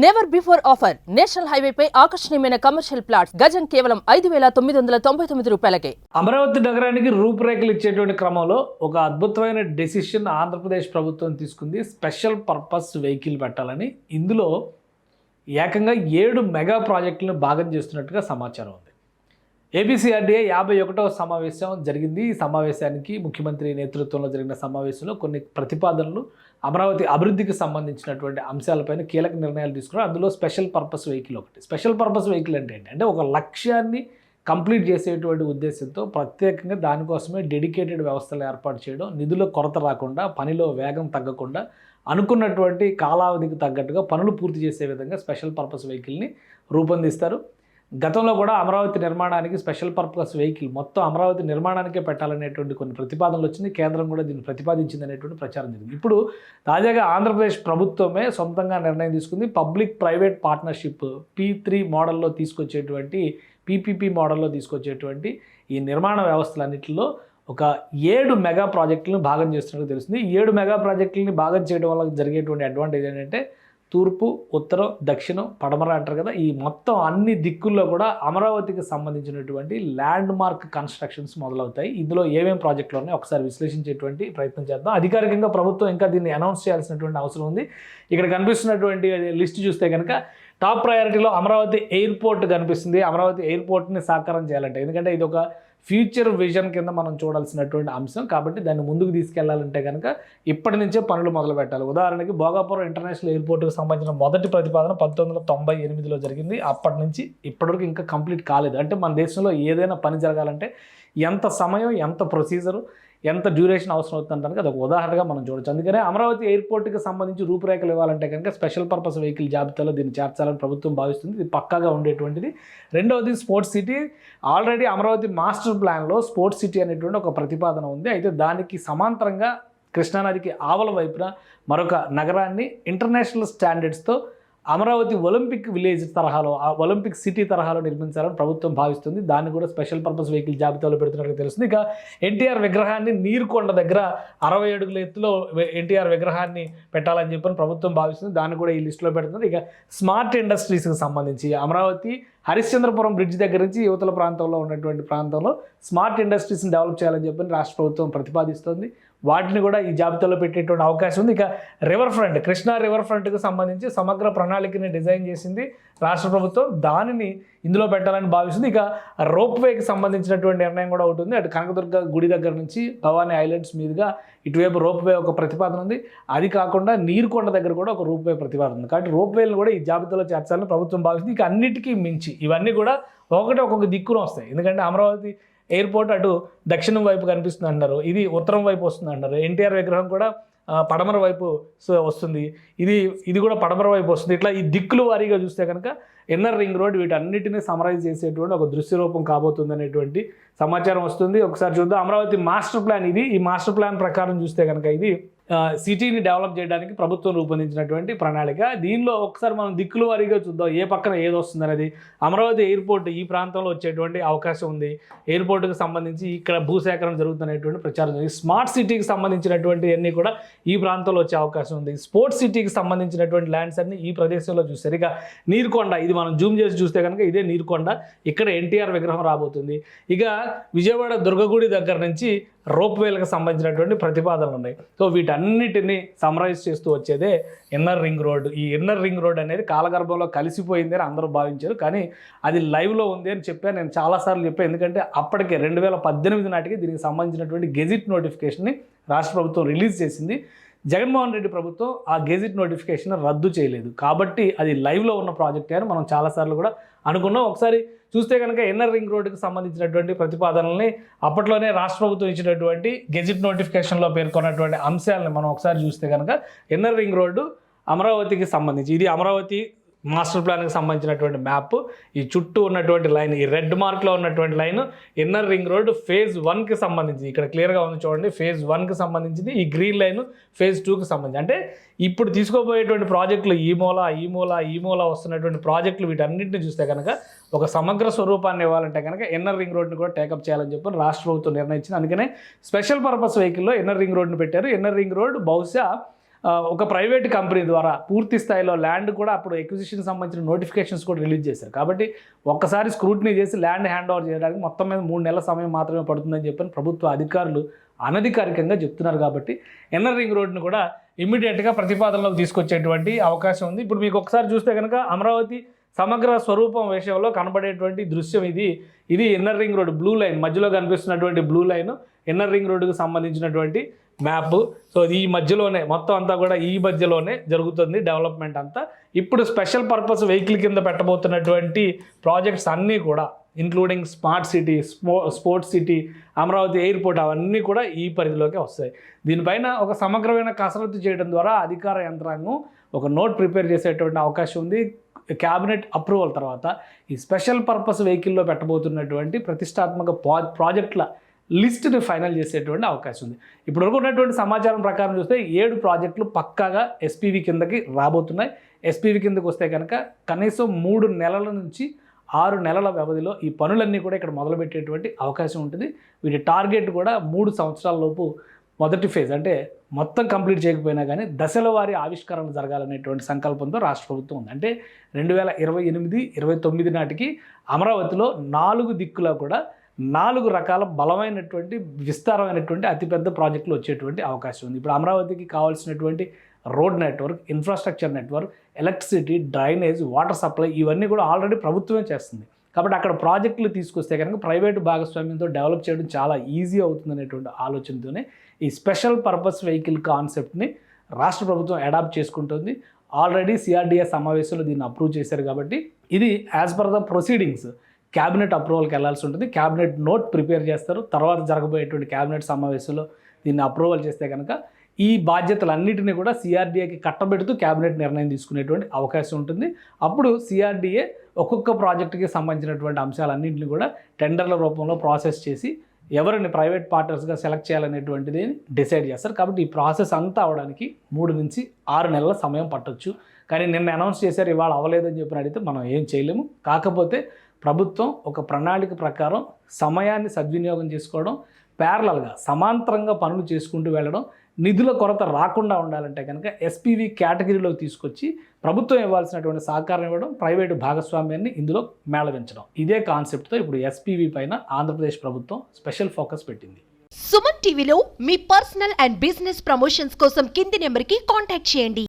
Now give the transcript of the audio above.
Never before offer national హైవేపై ఆకర్షణీయమైన commercial plots గజం కేవలం 5,999 రూపాయలకే. అమరావతి నగరానికి రూపురేఖలు ఇచ్చేటువంటి క్రమంలో ఒక అద్భుతమైన డెసిషన్ ఆంధ్రప్రదేశ్ ప్రభుత్వం తీసుకుంది. స్పెషల్ పర్పస్ వెహికల్ పెట్టాలని. ఇందులో ఏకంగా 7 మెగా ప్రాజెక్టులను భాగం చేస్తున్నట్టుగా సమాచారం ఉంది. ఏపీసీఆర్డీఏ 51వ సమావేశం జరిగింది. ఈ సమావేశానికి ముఖ్యమంత్రి నేతృత్వంలో జరిగిన సమావేశంలో కొన్ని ప్రతిపాదనలు అమరావతి అభివృద్ధికి సంబంధించినటువంటి అంశాలపైన కీలక నిర్ణయాలు తీసుకున్నారు. అందులో స్పెషల్ పర్పస్ వెహికల్ ఒకటి. స్పెషల్ పర్పస్ వెహికల్ అంటే ఏంటంటే ఒక లక్ష్యాన్ని కంప్లీట్ చేసేటువంటి ఉద్దేశంతో ప్రత్యేకంగా దానికోసమే డెడికేటెడ్ వ్యవస్థలు ఏర్పాటు చేయడం, నిధుల కొరత రాకుండా, పనిలో వేగం తగ్గకుండా, అనుకున్నటువంటి కాలావధికి తగ్గట్టుగా పనులు పూర్తి చేసే విధంగా స్పెషల్ పర్పస్ వెహికల్ని రూపొందిస్తారు. గతంలో కూడా అమరావతి నిర్మాణానికి స్పెషల్ పర్పస్ వెహికల్ మొత్తం అమరావతి నిర్మాణానికే పెట్టాలనేటువంటి కొన్ని ప్రతిపాదనలు వచ్చింది. కేంద్రం కూడా దీన్ని ప్రతిపాదించింది అనేటువంటి ప్రచారం జరిగింది. ఇప్పుడు తాజాగా ఆంధ్రప్రదేశ్ ప్రభుత్వమే సొంతంగా నిర్ణయం తీసుకుంది. పబ్లిక్ ప్రైవేట్ పార్ట్నర్షిప్ P3 మోడల్లో తీసుకొచ్చేటువంటి PPP మోడల్లో తీసుకొచ్చేటువంటి ఈ నిర్మాణ వ్యవస్థలన్నింటిలో ఒక 7 మెగా ప్రాజెక్టులను భాగం చేస్తున్నట్టు తెలుస్తుంది. ఈ 7 మెగా ప్రాజెక్టులని భాగం చేయడం వల్ల జరిగేటువంటి అడ్వాంటేజ్ ఏంటంటే తూర్పు, ఉత్తరం, దక్షిణం, పడమర అంటారు కదా, ఈ మొత్తం అన్ని దిక్కుల్లో కూడా అమరావతికి సంబంధించినటువంటి ల్యాండ్ మార్క్ కన్స్ట్రక్షన్స్ మొదలవుతాయి. ఇందులో ఏమేం ప్రాజెక్టులు ఉన్నాయో ఒకసారి విశ్లేషించేటువంటి ప్రయత్నం చేద్దాం. అధికారికంగా ప్రభుత్వం ఇంకా దీన్ని అనౌన్స్ చేయాల్సినటువంటి అవసరం ఉంది. ఇక్కడ కనిపిస్తున్నటువంటి లిస్ట్ చూస్తే కనుక టాప్ ప్రయారిటీలో అమరావతి ఎయిర్పోర్ట్ కనిపిస్తుంది. అమరావతి ఎయిర్పోర్ట్ని సాకారం చేయాలంటే, ఎందుకంటే ఇది ఒక ఫ్యూచర్ విజన్ కింద మనం చూడాల్సినటువంటి అంశం కాబట్టి దాన్ని ముందుకు తీసుకెళ్లాలంటే కనుక ఇప్పటి నుంచే పనులు మొదలు పెట్టాలి. ఉదాహరణకి భోగాపురం ఇంటర్నేషనల్ ఎయిర్పోర్ట్కి సంబంధించిన మొదటి ప్రతిపాదన 1998లో జరిగింది. అప్పటి నుంచి ఇప్పటివరకు ఇంకా కంప్లీట్ కాలేదు. అంటే మన దేశంలో ఏదైనా పని జరగాలంటే ఎంత సమయం, ఎంత ప్రొసీజరు, ఎంత డ్యూరేషన్ అవసరం అవుతుందంటే అది ఒక ఉదాహరణగా మనం చూడొచ్చు. అందుకనే అమరావతి ఎయిర్పోర్ట్కి సంబంధించి రూపురేఖలు ఇవ్వాలంటే కనుక స్పెషల్ పర్పస్ వెహికల్ జాబితాలో దీన్ని చేర్చాలని ప్రభుత్వం భావిస్తుంది. ఇది పక్కాగా ఉండేటువంటిది. రెండవది sports city. Already Amaravati master ప్లాన్లో స్పోర్ట్స్ సిటీ అనేటువంటి ఒక ప్రతిపాదన ఉంది. అయితే దానికి సమాంతరంగా కృష్ణానదికి ఆవల వైపున మరొక నగరాన్ని ఇంటర్నేషనల్ స్టాండర్డ్స్తో అమరావతి ఒలింపిక్ విలేజ్ తరహాలో, ఆ ఒలింపిక్ సిటీ తరహాలో నిర్మించాలని ప్రభుత్వం భావిస్తుంది. దాన్ని కూడా స్పెషల్ పర్పస్ వెహికల్ జాబితాలో పెడుతున్నట్టు తెలుస్తుంది. ఇక ఎన్టీఆర్ విగ్రహాన్ని నీరుకొండ దగ్గర 60 అడుగుల ఎత్తులో ఎన్టీఆర్ విగ్రహాన్ని పెట్టాలని చెప్పని ప్రభుత్వం భావిస్తుంది. దాన్ని కూడా ఈ లిస్టులో పెడుతుంది. ఇక స్మార్ట్ ఇండస్ట్రీస్కి సంబంధించి అమరావతి హరిశ్చంద్రపురం బ్రిడ్జ్ దగ్గర నుంచి యువతల ప్రాంతంలో ఉన్నటువంటి ప్రాంతంలో స్మార్ట్ ఇండస్ట్రీస్ని డెవలప్ చేయాలని చెప్పని రాష్ట్ర ప్రభుత్వం ప్రతిపాదిస్తుంది. వాటిని కూడా ఈ జాబితాలో పెట్టేటువంటి అవకాశం ఉంది. ఇక రివర్ ఫ్రంట్, కృష్ణా రివర్ ఫ్రంట్కి సంబంధించి సమగ్ర ప్రణాళికని డిజైన్ చేసింది రాష్ట్ర ప్రభుత్వం. దానిని ఇందులో పెట్టాలని భావిస్తుంది. ఇక రోప్వేకి సంబంధించినటువంటి నిర్ణయం కూడా ఉంటుంది. అటు కనకదుర్గ గుడి దగ్గర నుంచి భవానీ ఐలాండ్స్ మీదుగా ఇటువైపు రోప్వే ఒక ప్రతిపాదన ఉంది. అది కాకుండా నీరుకొండ దగ్గర కూడా ఒక రోప్వే ప్రతిపాదన ఉంది. కాబట్టి రోప్వేలు కూడా ఈ జాబితాలో చేర్చాలని ప్రభుత్వం భావిస్తుంది. ఇక అన్నిటికీ మించి ఇవన్నీ కూడా ఒక్కొక్క దిక్కున వస్తాయి. ఎందుకంటే అమరావతి ఎయిర్పోర్ట్ అటు దక్షిణం వైపు కనిపిస్తుంది అంటారు, ఇది ఉత్తరం వైపు వస్తుంది అంటారు. ఎన్టీఆర్ విగ్రహం కూడా పడమర వైపు వస్తుంది, ఇది కూడా పడమర వైపు వస్తుంది. ఇట్లా ఈ దిక్కులు వారీగా చూస్తే కనుక ఇన్నర్ రింగ్ రోడ్ వీటన్నిటిని సమరైజ్ చేసేటువంటి ఒక దృశ్య రూపం కాబోతుంది అనేటువంటి సమాచారం వస్తుంది. ఒకసారి చూద్దాం. అమరావతి మాస్టర్ ప్లాన్ ఇది. ఈ మాస్టర్ ప్లాన్ ప్రకారం చూస్తే కనుక ఇది సిటీని డెవలప్ చేయడానికి ప్రభుత్వం రూపొందించినటువంటి ప్రణాళిక. దీనిలో ఒకసారి మనం దిక్కుల వారీగా చూద్దాం ఏ పక్కన ఏది వస్తుంది అనేది. అమరావతి ఎయిర్పోర్ట్ ఈ ప్రాంతంలో వచ్చేటువంటి అవకాశం ఉంది. ఎయిర్పోర్ట్కి సంబంధించి ఇక్కడ భూసేకరణ జరుగుతున్నటువంటి ప్రచారం ఉంది. స్మార్ట్ సిటీకి సంబంధించినటువంటి అన్నీ కూడా ఈ ప్రాంతంలో వచ్చే అవకాశం ఉంది. స్పోర్ట్స్ సిటీకి సంబంధించినటువంటి ల్యాండ్స్ అన్ని ఈ ప్రదేశంలో చూస్తారు. ఇక నీరుకొండ, ఇది మనం జూమ్ చేసి చూస్తే కనుక ఇదే నీరుకొండ. ఇక్కడ ఎన్టీఆర్ విగ్రహం రాబోతుంది. ఇక విజయవాడ దుర్గగుడి దగ్గర నుంచి రోప్వేలకు సంబంధించినటువంటి ప్రతిపాదనలు ఉన్నాయి. సో వీటన్నిటిని సమరైజ్ చేస్తూ వచ్చేదే ఇన్నర్ రింగ్ రోడ్. ఈ ఇన్నర్ రింగ్ రోడ్ అనేది కాలగర్భంలో కలిసిపోయింది అని అందరూ భావించారు. కానీ అది లైవ్లో ఉంది అని చెప్పాను, నేను చాలాసార్లు చెప్పాను. ఎందుకంటే అప్పటికే 2018 నాటికి దీనికి సంబంధించినటువంటి గెజిట్ నోటిఫికేషన్ని రాష్ట్ర ప్రభుత్వం రిలీజ్ చేసింది. జగన్మోహన్ రెడ్డి ప్రభుత్వం ఆ గెజిట్ నోటిఫికేషన్ రద్దు చేయలేదు. కాబట్టి అది లైవ్లో ఉన్న ప్రాజెక్ట్ అని మనం చాలాసార్లు కూడా అనుకున్నాం. ఒకసారి చూస్తే కనుక ఇన్నర్ రింగ్ రోడ్డుకి సంబంధించినటువంటి ప్రతిపాదనల్ని అప్పట్లోనే రాష్ట్ర ప్రభుత్వం ఇచ్చినటువంటి గెజిట్ నోటిఫికేషన్లో పేర్కొన్నటువంటి అంశాలను మనం ఒకసారి చూస్తే కనుక ఇన్నర్ రింగ్ రోడ్డు అమరావతికి సంబంధించి, ఇది అమరావతి మాస్టర్ ప్లాన్కి సంబంధించినటువంటి మ్యాప్. ఈ చుట్టూ ఉన్నటువంటి లైన్, ఈ రెడ్ మార్క్లో ఉన్నటువంటి line inner ring road phase 1కి సంబంధించి, ఇక్కడ క్లియర్గా ఉంది చూడండి. ఫేజ్ 1కి సంబంధించింది. ఈ గ్రీన్ లైన్ ఫేజ్ 2కి సంబంధించి. అంటే ఇప్పుడు తీసుకోబోయేటువంటి ప్రాజెక్టులు ఈ మూల వస్తున్నటువంటి ప్రాజెక్టులు వీటన్నింటిని చూస్తే కనుక ఒక సమగ్ర స్వరూపాన్ని ఇవ్వాలంటే కనుక ఇన్నర్ రింగ్ రోడ్ని కూడా టేకప్ చేయాలని చెప్పి రాష్ట్ర ప్రభుత్వం నిర్ణయించింది. అందుకనే స్పెషల్ పర్పస్ వెహికల్లో ఇన్నర్ రింగ్ రోడ్ని పెట్టారు. ఇన్నర్ రింగ్ రోడ్ బహుశా ఒక ప్రైవేట్ కంపెనీ ద్వారా పూర్తి స్థాయిలో ల్యాండ్ కూడా అప్పుడు ఎక్విజిషన్ సంబంధించిన నోటిఫికేషన్స్ కూడా రిలీజ్ చేశారు. కాబట్టి ఒక్కసారి స్క్రూటినీ చేసి ల్యాండ్ హ్యాండ్ ఓవర్ చేయడానికి మొత్తం మీద 3 నెలల సమయం మాత్రమే పడుతుందని చెప్పని ప్రభుత్వ అధికారులు అనధికారికంగా చెప్తున్నారు. కాబట్టి ఇన్నర్ రింగ్ రోడ్ను కూడా ఇమ్మీడియట్గా ప్రతిపాదనలోకి తీసుకొచ్చేటువంటి అవకాశం ఉంది. ఇప్పుడు మీకు ఒకసారి చూస్తే కనుక అమరావతి సమగ్ర స్వరూపం విషయంలో కనబడేటువంటి దృశ్యం ఇది inner ring road blue line మధ్యలో కనిపిస్తున్నటువంటి బ్లూ లైన్ ఇన్నర్ రింగ్ రోడ్డుకు సంబంధించినటువంటి మ్యాప్. సో ఈ మధ్యలోనే మొత్తం అంతా కూడా ఈ మధ్యలోనే జరుగుతుంది డెవలప్మెంట్ అంతా. ఇప్పుడు స్పెషల్ పర్పస్ వెహికల్ కింద పెట్టబోతున్నటువంటి ప్రాజెక్ట్స్ అన్నీ కూడా including smart city, sports city, Amaravati airport అవన్నీ కూడా ఈ పరిధిలోకి వస్తాయి. దీనిపైన ఒక సమగ్రమైన కసరత్తు చేయడం ద్వారా అధికార యంత్రాంగం ఒక నోట్ ప్రిపేర్ చేసేటువంటి అవకాశం ఉంది. క్యాబినెట్ అప్రూవల్ తర్వాత ఈ స్పెషల్ పర్పస్ వెహికల్లో పెట్టబోతున్నటువంటి ప్రతిష్టాత్మక ప్రాజెక్టుల లిస్ట్ని ఫైనల్ చేసేటువంటి అవకాశం ఉంది. ఇప్పుడు వరకు ఉన్నటువంటి సమాచారం ప్రకారం చూస్తే 7 ప్రాజెక్టులు పక్కాగా ఎస్పీవీ కిందకి రాబోతున్నాయి. ఎస్పీవీ కిందకి వస్తే కనుక కనీసం 3 నెలల నుంచి 6 నెలల వ్యవధిలో ఈ పనులన్నీ కూడా ఇక్కడ మొదలుపెట్టేటువంటి అవకాశం ఉంటుంది. వీటి టార్గెట్ కూడా 3 సంవత్సరాల లోపు మొదటి ఫేజ్ అంటే మొత్తం కంప్లీట్ చేయకపోయినా కానీ దశల వారీ ఆవిష్కరణ జరగాలనేటువంటి సంకల్పంతో రాష్ట్ర ప్రభుత్వం ఉంది. అంటే 2028-29 నాటికి అమరావతిలో 4 దిక్కులా కూడా 4 రకాల బలమైనటువంటి విస్తారమైనటువంటి అతిపెద్ద ప్రాజెక్టులు వచ్చేటువంటి అవకాశం ఉంది. ఇప్పుడు అమరావతికి కావాల్సినటువంటి road network, infrastructure network, electricity, drainage, water supply ఇవన్నీ కూడా ఆల్రెడీ ప్రభుత్వమే చేస్తుంది. కాబట్టి అక్కడ ప్రాజెక్టులు తీసుకొస్తే కనుక ప్రైవేటు భాగస్వామ్యంతో డెవలప్ చేయడం చాలా ఈజీ అవుతుంది అనేటువంటి ఆలోచనతోనే ఈ స్పెషల్ పర్పస్ వెహికల్ కాన్సెప్ట్ని రాష్ట్ర ప్రభుత్వం అడాప్ట్ చేసుకుంటుంది. ఆల్రెడీ సిఆర్డీఏ సమావేశంలో దీన్ని అప్రూవ్ చేశారు. కాబట్టి ఇది as per the proceedings cabinet అప్రూవల్కి వెళ్లాల్సి ఉంటుంది. క్యాబినెట్ నోట్ ప్రిపేర్ చేస్తారు. తర్వాత జరగబోయేటువంటి క్యాబినెట్ సమావేశంలో దీన్ని అప్రూవల్ చేస్తే కనుక ఈ బాధ్యతలన్నింటినీ కూడా సిఆర్డీఏకి కట్టబెడుతూ క్యాబినెట్ నిర్ణయం తీసుకునేటువంటి అవకాశం ఉంటుంది. అప్పుడు సిఆర్డీఏ ఒక్కొక్క ప్రాజెక్టుకి సంబంధించినటువంటి అంశాలన్నింటినీ కూడా టెండర్ల రూపంలో ప్రాసెస్ చేసి ఎవరిని ప్రైవేట్ పార్ట్నర్స్గా సెలెక్ట్ చేయాలనేటువంటిది డిసైడ్ చేస్తారు. కాబట్టి ఈ ప్రాసెస్ అంతా అవడానికి 3 నుంచి 6 నెలల సమయం పట్టొచ్చు. కానీ నిన్న అనౌన్స్ చేశారు, ఇవాళ అవ్వలేదని చెప్పిన అడిగితే మనం ఏం చేయలేము. కాకపోతే ప్రభుత్వం ఒక ప్రణాళిక ప్రకారం సమయాన్ని సద్వినియోగం చేసుకోవడం, ప్యారలల్గా సమాంతరంగా పనులు చేసుకుంటూ వెళ్ళడం, నిధుల కొరత రాకుండా ఉండాలంటే కనుక ఎస్పీవీ కేటగిరీలోకి తీసుకొచ్చి ప్రభుత్వం ఇవ్వాల్సినటువంటి సహకారం ఇవ్వడం, ప్రైవేటు భాగస్వామ్యాన్ని ఇందులో మేళవించడం, ఇదే కాన్సెప్ట్తో ఇప్పుడు ఎస్పీవీ పైన ఆంధ్రప్రదేశ్ ప్రభుత్వం స్పెషల్ ఫోకస్ పెట్టింది. సుమన్ టీవీలో మీ పర్సనల్ అండ్ బిజినెస్ ప్రమోషన్స్ కోసం కింది నెంబర్కి కాంటాక్ట్ చేయండి.